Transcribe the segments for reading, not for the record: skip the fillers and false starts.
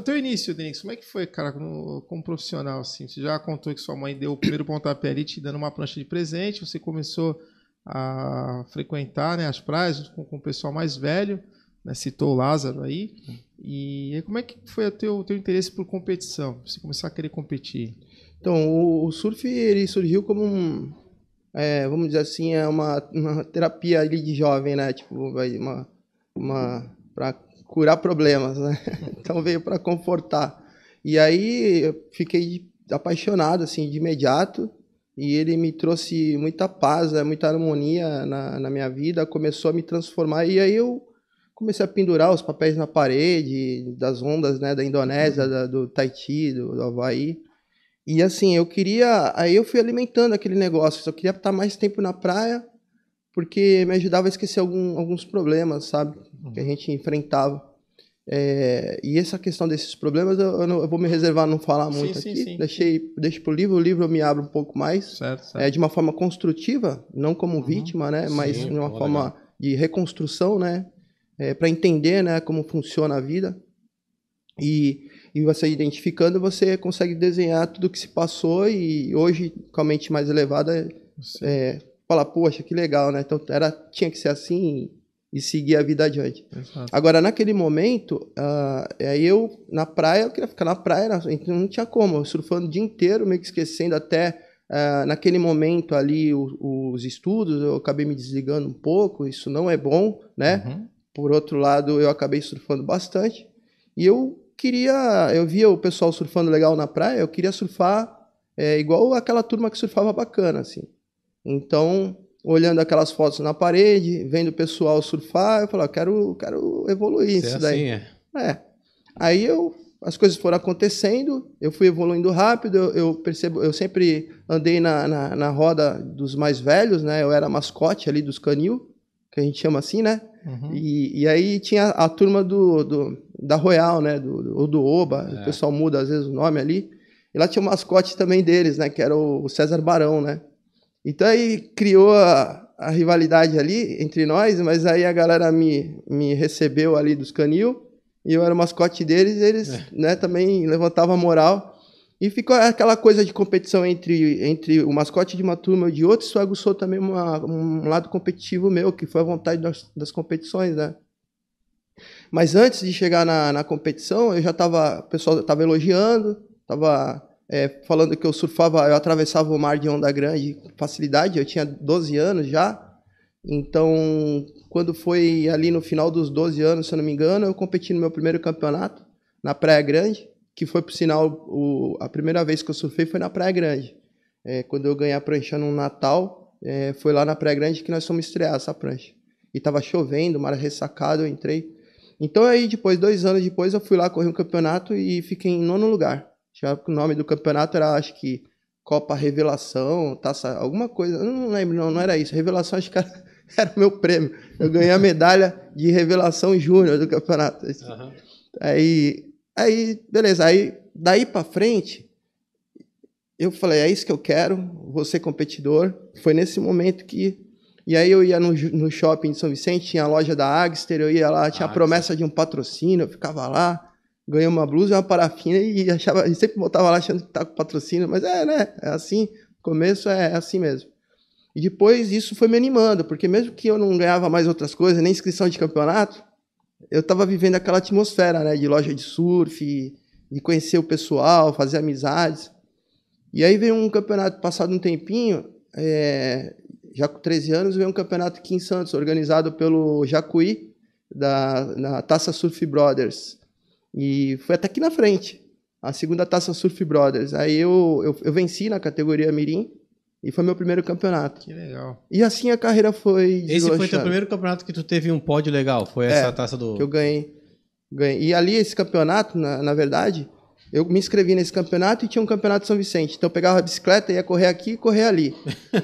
Teu início, Denix, como é que foi, cara, como profissional, assim? Você já contou que sua mãe deu o primeiro pontapé ali, te dando uma prancha de presente, você começou a frequentar, né, as praias junto com o pessoal mais velho, né, citou o Lázaro aí, e como é que foi o teu interesse por competição? Você começou a querer competir? Então, o surf, ele surgiu como vamos dizer assim, é uma terapia ali de jovem, né? Tipo, para curar problemas, né? Então veio para confortar. E aí eu fiquei apaixonado, assim, de imediato. E ele me trouxe muita paz, né? Muita harmonia na minha vida. Começou a me transformar. E aí eu comecei a pendurar os papéis na parede, das ondas, né? Da Indonésia, do Tahiti, do Havaí. E assim, aí eu fui alimentando aquele negócio, só queria estar mais tempo na praia, porque me ajudava a esquecer alguns problemas, sabe, que a gente enfrentava. E essa questão desses problemas, eu vou me reservar a não falar muito aqui, sim. Deixo pro livro, o livro eu me abro um pouco mais, Certo. de uma forma construtiva, não como vítima, né, mas de uma forma legal. De reconstrução, né, para entender, né, como funciona a vida. E você identificando, você consegue desenhar tudo o que se passou e hoje, com a mente mais elevada, falar, poxa, que legal, né? Então tinha que ser assim e seguir a vida adiante. Exato. Agora, naquele momento, eu na praia, eu queria ficar na praia, então não tinha como, eu surfando o dia inteiro, meio que esquecendo até naquele momento ali os estudos, eu acabei me desligando um pouco, isso não é bom, né? Por outro lado, eu acabei surfando bastante e eu via o pessoal surfando legal na praia, eu queria surfar igual aquela turma que surfava bacana, assim. Então, olhando aquelas fotos na parede, vendo o pessoal surfar, eu falava, quero evoluir isso daí. Aí as coisas foram acontecendo, eu fui evoluindo rápido, eu sempre andei na roda dos mais velhos, né? Eu era mascote ali dos canil, que a gente chama assim, né? E aí tinha a turma da Royal, né? Ou do Oba, o pessoal muda às vezes o nome ali. E lá tinha o mascote também deles, né? Que era o César Barão, né? Então aí criou a rivalidade ali entre nós, mas aí a galera me recebeu ali dos canil, e eu era o mascote deles, e eles né, também levantavam a moral. E ficou aquela coisa de competição entre o mascote de uma turma e de outra, isso aguçou também um lado competitivo meu, que foi a vontade das competições, né? Mas antes de chegar na competição, o pessoal estava elogiando, estava falando que eu atravessava o mar de onda grande com facilidade, eu tinha 12 anos já, então quando foi ali no final dos 12 anos, se eu não me engano, eu competi no meu primeiro campeonato, na Praia Grande, que foi, por sinal, a primeira vez que eu surfei foi na Praia Grande. Quando eu ganhei a prancha no Natal, foi lá na Praia Grande que nós fomos estrear essa prancha. E estava chovendo, mar ressacado, eu entrei. Então aí, 2 anos depois, eu fui lá correr um campeonato e fiquei em 9º lugar. O nome do campeonato era, acho que, Copa Revelação, Taça, alguma coisa, eu não lembro, não era isso. Revelação, acho que era o meu prêmio. Eu ganhei a medalha de Revelação Júnior do campeonato. Aí, beleza, aí daí pra frente, eu falei, é isso que eu quero, vou ser competidor. Foi nesse momento que... E aí eu ia no shopping de São Vicente, tinha a loja da Agster, eu ia lá, tinha a promessa de um patrocínio, eu ficava lá, ganhei uma blusa e uma parafina e sempre voltava lá achando que estava com patrocínio, mas né, é assim, no começo é assim mesmo. E depois isso foi me animando, porque mesmo que eu não ganhava mais outras coisas, nem inscrição de campeonato, eu estava vivendo aquela atmosfera, né, de loja de surf, de conhecer o pessoal, fazer amizades. E aí veio um campeonato, passado um tempinho, já com 13 anos, veio um campeonato aqui em Santos, organizado pelo Jacuí, na Taça Surf Brothers. E foi até aqui na frente, a segunda Taça Surf Brothers. Aí eu venci na categoria Mirim, e foi meu primeiro campeonato. Que legal. E assim a carreira foi deslanchando. Esse foi teu primeiro campeonato que tu teve um pódio legal? Foi essa taça do... que eu ganhei. E ali, esse campeonato, na verdade, eu me inscrevi nesse campeonato e tinha um campeonato de São Vicente. Então eu pegava a bicicleta, ia correr aqui e correr ali.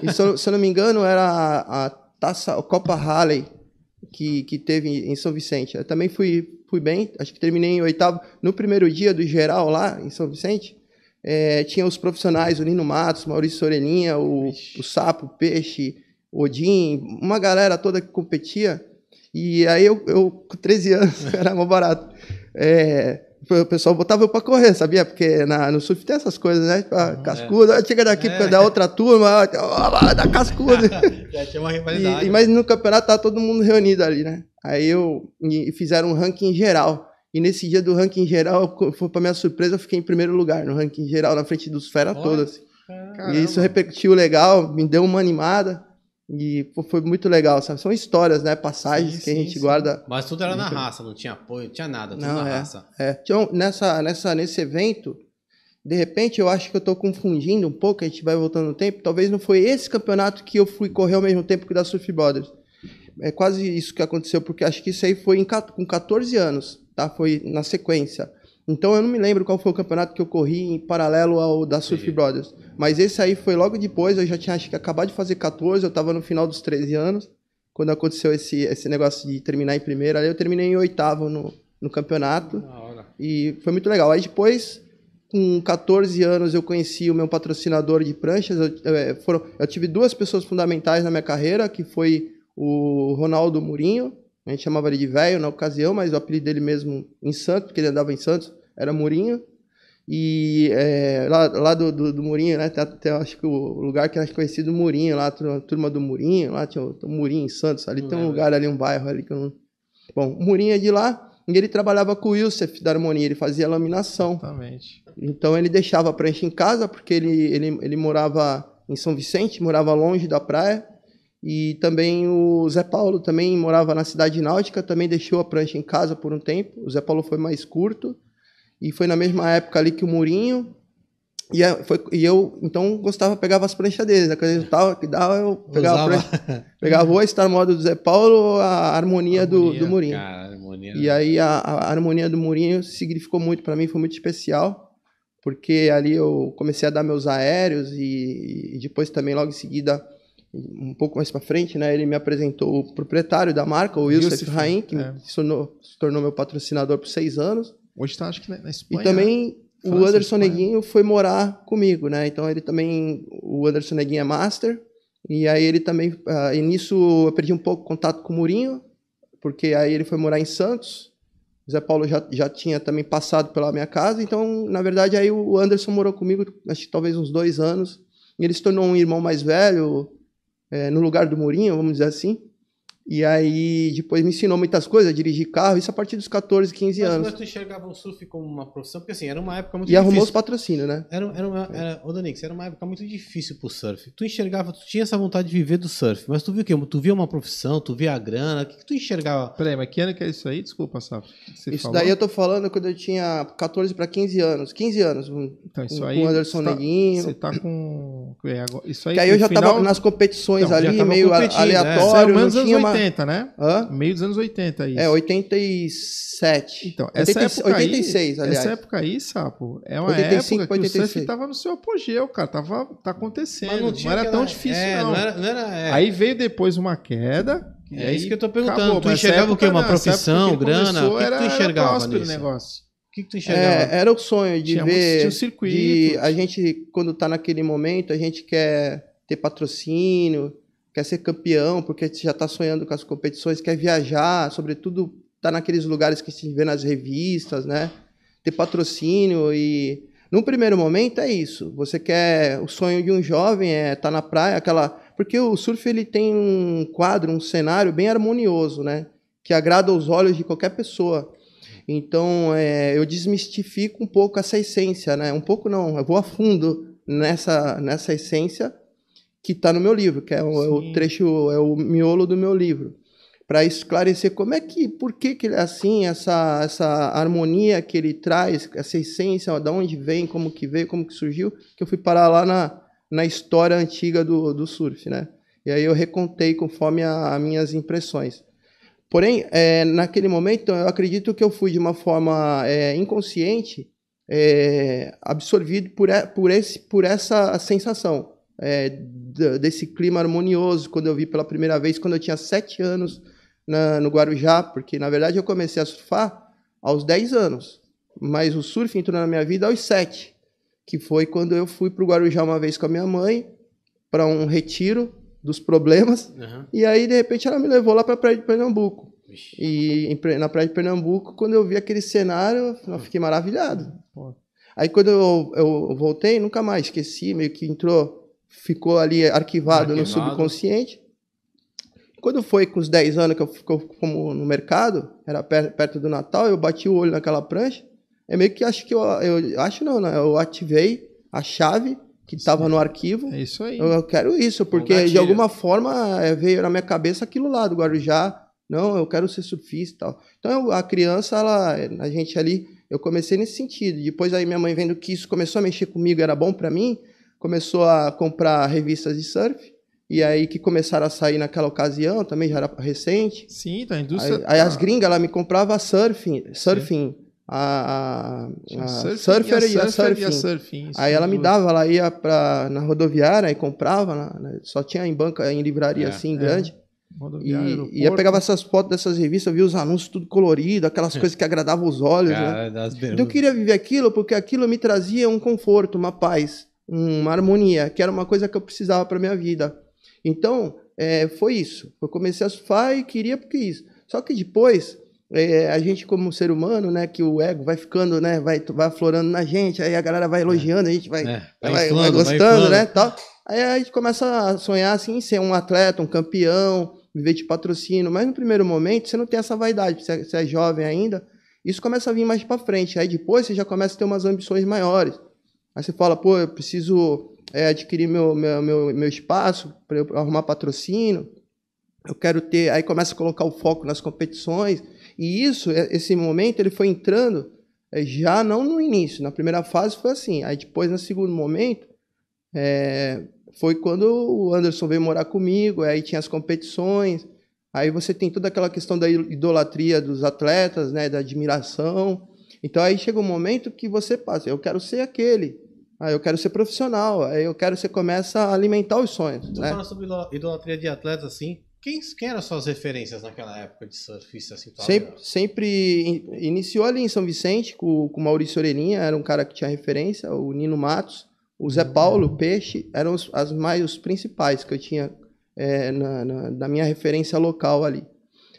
E se eu não me engano, era a Copa Halley que teve em São Vicente. Eu também fui bem, acho que terminei em 8º. No primeiro dia do geral lá em São Vicente, tinha os profissionais, o Nino Matos, Maurício Sorelinha, o Sapo, o Peixe, o Odin, uma galera toda que competia. E aí eu com 13 anos, era mais barato. O pessoal botava eu pra correr, sabia? Porque no surf tem essas coisas, né? Cascudo, chega daqui da outra turma, da cascudo. Já tinha uma rivalidade. Mas no campeonato tava todo mundo reunido ali, né? Aí fizeram um ranking geral. E nesse dia do ranking geral, pra minha surpresa, eu fiquei em primeiro lugar no ranking geral, na frente dos fera todas. E isso repercutiu legal, me deu uma animada. E foi muito legal, sabe? São histórias, né? Passagens que a gente guarda. Mas tudo era na raça, não tinha apoio, não tinha nada, tudo na raça. Então, nesse evento, de repente, eu acho que eu tô confundindo um pouco, a gente vai voltando no tempo. Talvez não foi esse campeonato que eu fui correr ao mesmo tempo que o da Surf Brothers. É quase isso que aconteceu, porque acho que isso aí foi com 14 anos, tá? Foi na sequência. Então eu não me lembro qual foi o campeonato que eu corri em paralelo ao da Surf Brothers. Mas esse aí foi logo depois, eu já tinha acho que acabado de fazer 14, eu estava no final dos 13 anos, quando aconteceu esse negócio de terminar em primeiro. Aí eu terminei em oitavo no campeonato. E foi muito legal. Aí depois, com 14 anos, eu conheci o meu patrocinador de pranchas. Eu tive duas pessoas fundamentais na minha carreira, que foi o Ronaldo Murinho. A gente chamava ele de velho na ocasião, mas o apelido dele mesmo em Santos, porque ele andava em Santos, era Murinho. E lá do Murinho, né? Tem, acho que o lugar que é conhecido Murinho, lá a turma do Murinho, lá tinha o Murinho em Santos, ali tem um lugar ali, um bairro ali que eu não... Bom, o Murinho é de lá, e ele trabalhava com o Youssef da Harmonia, ele fazia laminação. Exatamente. Então ele deixava a prancha em casa, porque ele morava em São Vicente, morava longe da praia. E também o Zé Paulo também morava na Cidade Náutica, também deixou a prancha em casa por um tempo. O Zé Paulo foi mais curto. E foi na mesma época ali que o Murinho. E eu, então, pegava as pranchas deles. Né? Quando eu dava, eu pegava a prancha. Pegava ou a Star Model do Zé Paulo ou a harmonia do Murinho. Cara, harmonia, e aí a harmonia do Murinho significou muito para mim, foi muito especial. Porque ali eu comecei a dar meus aéreos e depois também, logo em seguida... Um pouco mais para frente, né? Ele me apresentou o proprietário da marca, o Youssef Raim, que se tornou meu patrocinador por 6 anos. Hoje está, acho que na Espanha. E também o Anderson Neguinho foi morar comigo, né? Então o Anderson Neguinho é master. E aí ele também, e nisso eu perdi um pouco o contato com o Murinho, porque aí ele foi morar em Santos. O Zé Paulo já tinha também passado pela minha casa. Então, na verdade, aí o Anderson morou comigo, acho que talvez uns 2 anos. E ele se tornou um irmão mais velho, no lugar do Murinho, vamos dizer assim. E aí, depois me ensinou muitas coisas, a dirigir carro, isso a partir dos 14, 15 anos. Mas tu enxergava o surf como uma profissão? Porque assim, era uma época muito difícil. E arrumou os patrocínios, né? Ô Danix, era uma época muito difícil pro surf. Tu enxergava, tu tinha essa vontade de viver do surf, mas tu viu o quê? Tu via uma profissão, tu via a grana, o que tu enxergava? Peraí, mas que ano que é isso aí? Desculpa, Safo. Isso daí eu tô falando quando eu tinha 14 para 15 anos. 15 anos, então, isso com aí, o Anderson Neguinho. Você tá com... Isso aí, que aí eu já tava nas competições ali, meio aleatório. Isso é não tinha anos 80, né? Hã? Meio dos anos 80, isso. 87. Então, essa época 86, aí, aliás. Essa época aí, Sapo, é uma 85, época que 86. o surf tava no seu apogeu, cara. Tá acontecendo. Mas não era tão difícil, não. Não era. Aí veio depois uma queda. E é isso que eu tô perguntando. Acabou, tu enxergava o quê? Uma profissão, grana? O que tu enxergava nisso? negócio? O que tu enxergava? Era o sonho de ver... Tinha um circuito. A gente, quando tá naquele momento, a gente quer ter patrocínio, quer ser campeão, porque já está sonhando com as competições, quer viajar, sobretudo tá naqueles lugares que se vê nas revistas, né? Ter patrocínio e... Num primeiro momento é isso. Você quer... O sonho de um jovem é estar na praia, porque o surf ele tem um quadro, um cenário bem harmonioso, né? Que agrada aos olhos de qualquer pessoa. Então, eu desmistifico um pouco essa essência, né? Um pouco não, eu vou a fundo nessa essência que está no meu livro, que é o trecho, é o miolo do meu livro, para esclarecer por que ele é assim, essa harmonia que ele traz, essa essência, de onde vem, como que veio, como que surgiu, que eu fui parar lá na história antiga do surf, né? E aí eu recontei conforme as minhas impressões. Porém, naquele momento, eu acredito que eu fui de uma forma inconsciente, absorvido por essa sensação. Desse clima harmonioso, quando eu vi pela primeira vez, quando eu tinha 7 anos no Guarujá, porque na verdade eu comecei a surfar aos 10 anos, mas o surf entrou na minha vida aos 7, que foi quando eu fui para o Guarujá uma vez com a minha mãe, para um retiro dos problemas, e aí de repente ela me levou lá para a praia de Pernambuco. na praia de Pernambuco, quando eu vi aquele cenário, eu fiquei maravilhado. Pô. Aí quando eu voltei, nunca mais esqueci, meio que ficou ali arquivado no subconsciente. Quando foi com os 10 anos que eu fui no mercado, era perto do Natal, eu bati o olho naquela prancha, é meio que acho que eu ativei a chave que estava no arquivo. É isso aí. Eu quero isso, porque de alguma forma veio na minha cabeça aquilo lá do Guarujá. Não, eu quero ser surfista e tal. Então a criança, a gente ali, eu comecei nesse sentido. Depois aí minha mãe vendo que isso começou a mexer comigo, era bom para mim, começou a comprar revistas de surf. E aí que começaram a sair naquela ocasião, também já era recente. Sim, tá, a indústria... Aí as gringas, ela me comprava surfing, Surfer e a Surfing. Aí ela me dava, ela ia na rodoviária e comprava, só tinha em livraria assim, grande. E eu pegava essas fotos dessas revistas, eu via os anúncios tudo colorido, aquelas coisas que agradavam os olhos. Cara, né? Eu queria viver aquilo porque aquilo me trazia um conforto, uma paz, uma harmonia, que era uma coisa que eu precisava para minha vida. Então, foi isso. Eu comecei a surfar e queria porque isso. Só que depois... a gente como ser humano, né, que o ego vai ficando, né, vai aflorando na gente, aí a galera vai elogiando, a gente vai gostando, né, tal. Aí a gente começa a sonhar assim, em ser um atleta, um campeão, viver de patrocínio, mas no primeiro momento você não tem essa vaidade, você é jovem ainda, isso começa a vir mais para frente, aí depois você já começa a ter umas ambições maiores. Aí você fala, pô, eu preciso adquirir meu espaço para eu arrumar patrocínio, eu quero ter, aí começa a colocar o foco nas competições. E esse momento, ele foi entrando já não no início. Na primeira fase foi assim. Aí depois, no segundo momento, foi quando o Anderson veio morar comigo. Aí tinha as competições. Aí você tem toda aquela questão da idolatria dos atletas, né, da admiração. Então aí chega um momento que você passa, eu quero ser aquele. Aí eu quero ser profissional. Aí você começa a alimentar os sonhos. Você fala sobre idolatria de atletas, assim. Quem eram as suas referências naquela época de surfista? Assim, sempre iniciou ali em São Vicente com o Maurício Orelhinha, era um cara que tinha referência, o Nino Matos, o Zé Paulo, o Peixe, eram os principais que eu tinha na minha referência local ali.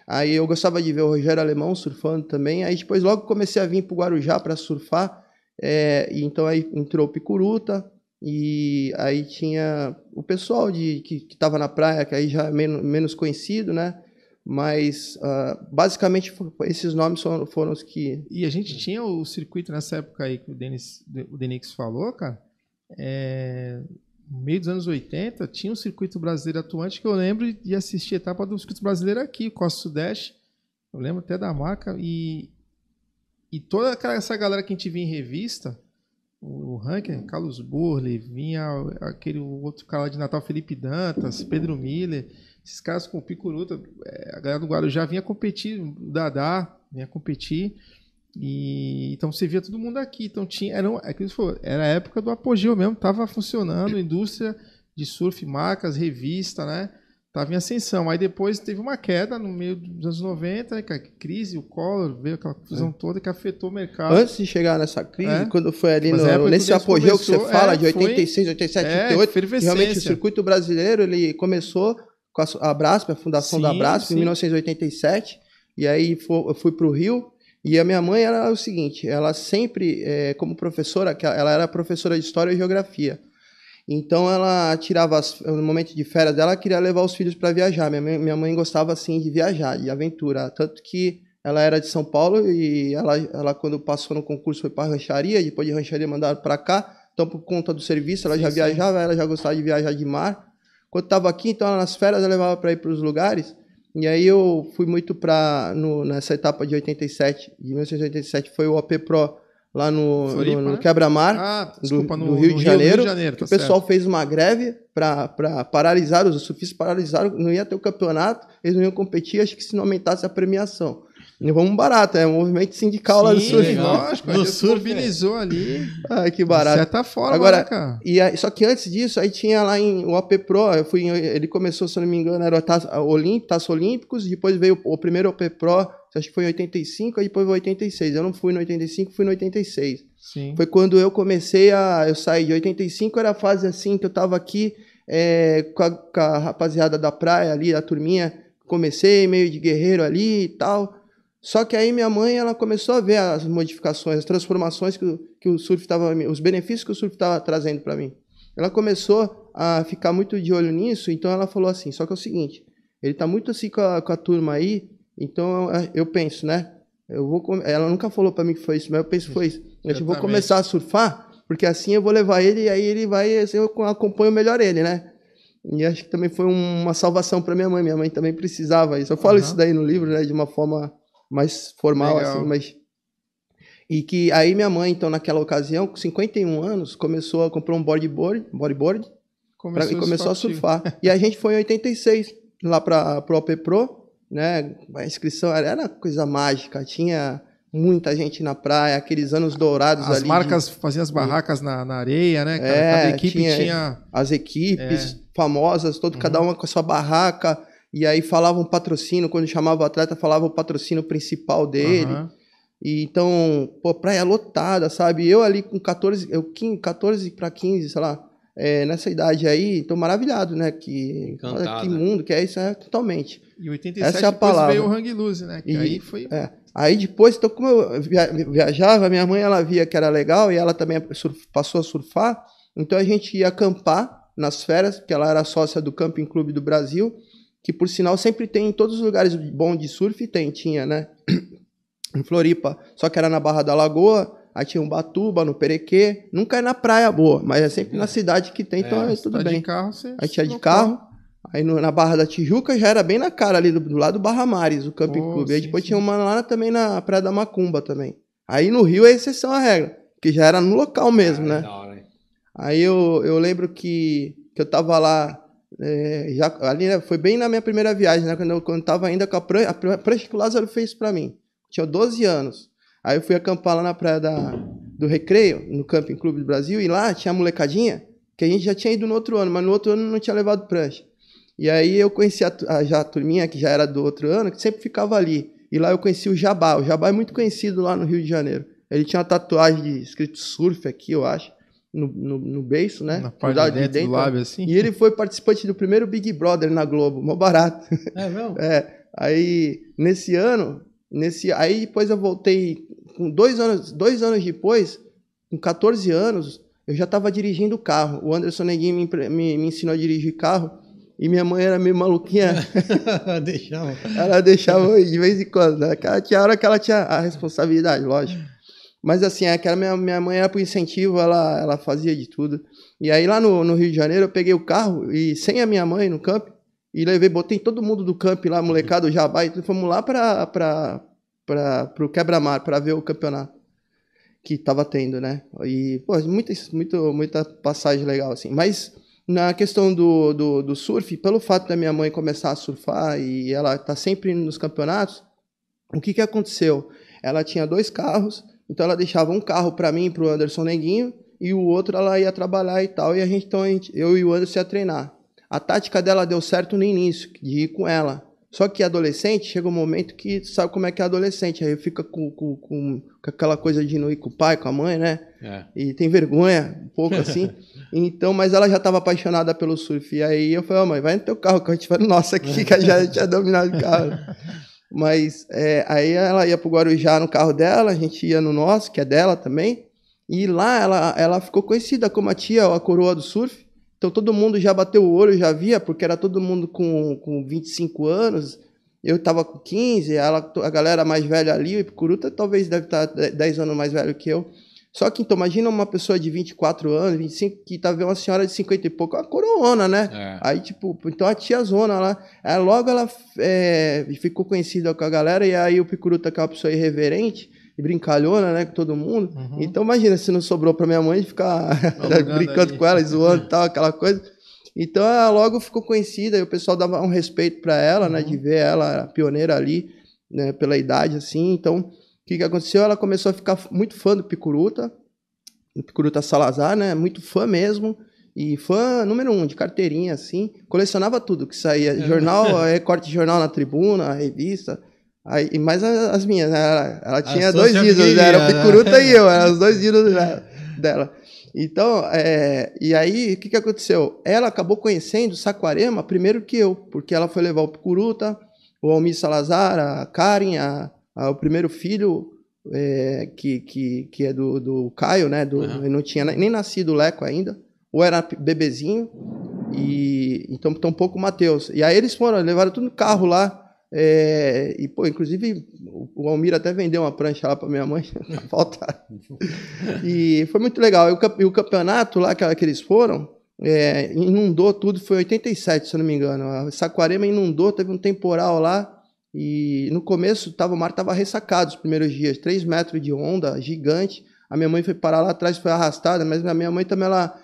Aí eu gostava de ver o Rogério Alemão surfando também, aí depois logo comecei a vir para o Guarujá para surfar, e então aí entrou o Picuruta, e aí tinha o pessoal que estava na praia, que aí já é menos conhecido, né? Mas basicamente esses nomes foram os que... E a gente tinha o circuito nessa época aí que o Denix falou, cara, no meio dos anos 80, tinha um circuito brasileiro atuante que eu lembro de assistir a etapa do circuito brasileiro aqui, Costa Sudeste, eu lembro até da marca, e toda essa galera que a gente via em revista... O ranking, Carlos Burley, vinha aquele outro cara de Natal, Felipe Dantas, Pedro Miller, esses caras com o Picuruta, a galera do Guarujá vinha competir, o Dadá vinha competir, e então você via todo mundo aqui, então era a época do apogeu mesmo, estava funcionando, indústria de surf, marcas, revista, né? Estava em ascensão. Aí depois teve uma queda no meio dos anos 90, né, a crise, o Collor, veio aquela confusão toda que afetou o mercado. Antes de chegar nessa crise, quando foi ali nesse apogeu que você fala, de 86, 87, 88, realmente o circuito brasileiro ele começou com a Brasp, a fundação da Brasp, em 1987, e aí eu fui para o Rio, e a minha mãe era o seguinte, ela sempre, como professora, ela era professora de História e Geografia, então ela tirava, no momento de férias dela, ela queria levar os filhos para viajar. Minha mãe gostava assim de viajar, de aventura. Tanto que ela era de São Paulo e ela quando passou no concurso foi para rancharia, depois de rancharia mandaram para cá. Então por conta do serviço ela já viajava, ela já gostava de viajar de mar. Quando estava aqui, então ela, nas férias ela levava para ir para os lugares. E aí eu fui muito nessa etapa de 87, de 1987 foi o AP Pro lá no Quebra-Mar do Rio de Janeiro, que o pessoal fez uma greve para paralisar, os surfistas paralisaram, não ia ter o campeonato, eles não iam competir, acho que se não aumentasse a premiação. Não vamos barato, um movimento sindical lá no surf. Lógico, a gente mobilizou ali. Ah, que barato. De certa forma, agora, né, cara? Só que antes disso, aí tinha lá o AP Pro, ele começou, se não me engano, era Taça Olímpicos, depois veio o primeiro AP Pro, acho que foi em 85, aí depois foi 86. Eu não fui no 85, fui no 86. Sim. Foi quando eu comecei eu saí de 85, era a fase assim que eu tava aqui com a rapaziada da praia ali, a turminha, comecei meio de guerreiro ali e tal. Só que aí minha mãe, ela começou a ver as modificações, as transformações que o surf estava, os benefícios que o surf estava trazendo para mim. Ela começou a ficar muito de olho nisso, então ela falou assim, só que é o seguinte, ele tá muito assim com a turma aí, então eu penso, né? Ela nunca falou para mim que foi isso, mas eu penso que foi isso. Eu vou começar a surfar, porque assim eu vou levar ele e aí ele vai, assim, eu acompanho melhor ele, né? E acho que também foi uma salvação para minha mãe também precisava isso. Eu falo isso daí no livro, né, de uma forma mais formal, legal. Assim, mas... E que aí minha mãe, então, naquela ocasião, com 51 anos, começou a comprar um bodyboard e começou a surfar. E a gente foi em 86, lá para o OP Pro, né? A inscrição era coisa mágica, tinha muita gente na praia, aqueles anos dourados as ali. As marcas faziam as barracas na areia, né? Cada equipe tinha... As equipes famosas, cada uma com a sua barraca, e aí falava um patrocínio, quando chamava o atleta, falava o patrocínio principal dele. E então, pô, praia lotada, sabe? Eu ali com 14 para 15, sei lá, nessa idade aí, tô maravilhado, né? Olha que mundo, que é isso, totalmente. E em 87 essa é a palavra. Veio o Hang Loose, né? Que aí foi... Aí depois, então, como eu viajava, minha mãe, ela via que era legal e ela também passou a surfar, então a gente ia acampar nas férias, porque ela era sócia do Camping Clube do Brasil, que por sinal sempre tem em todos os lugares bons de surf, tinha, né? Em Floripa, só que era na Barra da Lagoa, aí tinha Ubatuba, no Perequê, nunca é na praia boa, mas é sempre na cidade que tem, então tudo bem. De carro, aí tinha de carro, aí na Barra da Tijuca já era bem na cara ali, do lado do Barra Mares, o Camping Clube, aí depois tinha uma lá também na Praia da Macumba também. Aí no Rio é exceção à regra, que já era no local mesmo, né? Da hora, hein? Aí eu lembro que eu tava lá, já, ali, né, foi bem na minha primeira viagem, né, quando eu tava ainda com a prancha que o Lázaro fez pra mim. Tinha 12 anos. Aí eu fui acampar lá na praia do Recreio, no Camping Clube do Brasil, e lá tinha a molecadinha, que a gente já tinha ido no outro ano, mas no outro ano não tinha levado prancha. E aí eu conheci a turminha, que já era do outro ano, que sempre ficava ali. E lá eu conheci o Jabá. O Jabá é muito conhecido lá no Rio de Janeiro. Ele tinha uma tatuagem escrito surf aqui, eu acho, no beiço, né? Na parte de dentro do lábio, assim. E ele foi participante do primeiro Big Brother na Globo, mó barato. É mesmo? Aí, nesse ano... Aí depois eu voltei, com 2 anos depois, com 14 anos, eu já estava dirigindo carro. O Anderson Neguinho me ensinou a dirigir carro, e minha mãe era meio maluquinha. Ela deixava de vez em quando, né? Tinha hora que ela tinha a responsabilidade, lógico. Mas assim, aquela minha mãe era por incentivo, ela fazia de tudo. E aí lá no Rio de Janeiro eu peguei o carro, e sem a minha mãe no campo, e botei todo mundo do camping lá, molecada, o Jabá, e fomos lá pro Quebra-Mar, para ver o campeonato que tava tendo, né? E, pô, muita passagem legal, assim. Mas na questão do surf, pelo fato da minha mãe começar a surfar e ela tá sempre indo nos campeonatos, o que aconteceu? Ela tinha 2 carros, então ela deixava um carro para mim, pro Anderson Neguinho, e o outro ela ia trabalhar e tal, e eu e o Anderson ia treinar. A tática dela deu certo no início, de ir com ela. Só que adolescente, chega um momento que tu sabe como é que é adolescente. Aí fica com aquela coisa de não ir com o pai, com a mãe, né? E tem vergonha, um pouco assim. Então, mas ela já estava apaixonada pelo surf. E aí eu falei, mãe, vai no teu carro, que a gente vai no nosso aqui, que já tinha dominado o carro. Mas aí ela ia pro Guarujá no carro dela, a gente ia no nosso, que é dela também. E lá ela ficou conhecida como a coroa do surf. Então todo mundo já bateu o olho, já via, porque era todo mundo com 25 anos, eu estava com 15, a galera mais velha ali, o Ipicuruta talvez deve estar 10 anos mais velho que eu. Só que, então, imagina uma pessoa de 24 anos, 25, que tá vendo uma senhora de 50 e pouco, uma coroona, né? Aí, tipo, então a tiazona lá, logo ela ficou conhecida com a galera, e aí o Ipicuruta, que é uma pessoa irreverente, e brincalhona, né, com todo mundo. Então, imagina se não sobrou pra minha mãe ficar brincando ali com ela, zoando e tal, aquela coisa. Então, ela logo ficou conhecida e o pessoal dava um respeito pra ela, né, de ver ela pioneira ali, né, pela idade, assim. Então, o que aconteceu? Ela começou a ficar muito fã do Ipicuruta Salazar, né, muito fã mesmo. E fã número 1, de carteirinha, assim. Colecionava tudo que saía. Jornal, recorte de jornal na tribuna, revista. Aí, mais as minhas, né? Ela tinha 2 ídolos, né? Era o Ipicuruta e eu, eram os 2 ídolos dela. Então, e aí, o que aconteceu? Ela acabou conhecendo Saquarema primeiro que eu, porque ela foi levar o Ipicuruta, o Almir Salazar, a Karen, o primeiro filho, que é do Caio, né? Ele não tinha nem nascido o Leco ainda, ou era bebezinho, e então tampouco o Matheus. E aí eles levaram tudo no carro lá, e, pô, inclusive o Almir até vendeu uma prancha lá para minha mãe, falta. E foi muito legal. E o campeonato lá que eles foram, inundou tudo, foi 87, se eu não me engano. A Saquarema inundou, teve um temporal lá, e no começo o mar estava ressacado os primeiros dias, 3 metros de onda, gigante. A minha mãe foi parar lá atrás, foi arrastada, mas a minha mãe também, ela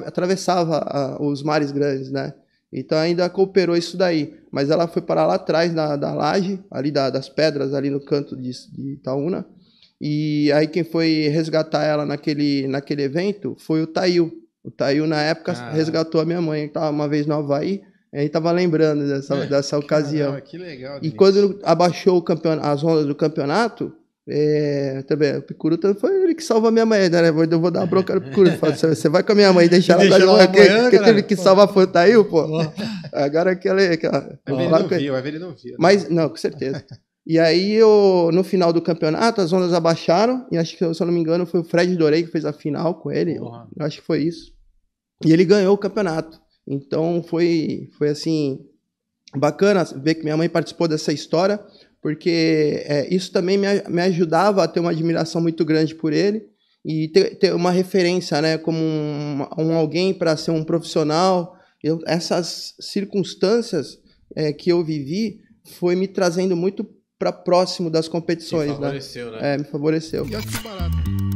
atravessava os mares grandes, né? Então ainda cooperou isso daí. Mas ela foi parar lá atrás da laje, ali das pedras, ali no canto de Itaúna. E aí quem foi resgatar ela naquele evento foi o Tail. O Tail, na época, resgatou a minha mãe, que estava uma vez no Havaí. A gente estava lembrando dessa ocasião. Caramba, que legal. E quando abaixou as ondas do campeonato, também, o Picuru foi ele que salva a minha mãe, né? Eu vou dar uma bronca no Picuru. Você vai com a minha mãe e deixa ela lá. Quem teve que salvar foi o Tail, pô. Agora aquele. Vai ver ele não viu. Mas, não, com certeza. E aí, no final do campeonato, as ondas abaixaram, e acho que, se eu não me engano, foi o Fred Dorei que fez a final com ele. Eu acho que foi isso. E ele ganhou o campeonato. Então foi assim, bacana ver que minha mãe participou dessa história, porque isso também me ajudava a ter uma admiração muito grande por ele e ter uma referência, né, como alguém para ser um profissional. Essas circunstâncias que eu vivi foi me trazendo muito para próximo das competições. Me favoreceu, né? Me favoreceu. E olha que barato.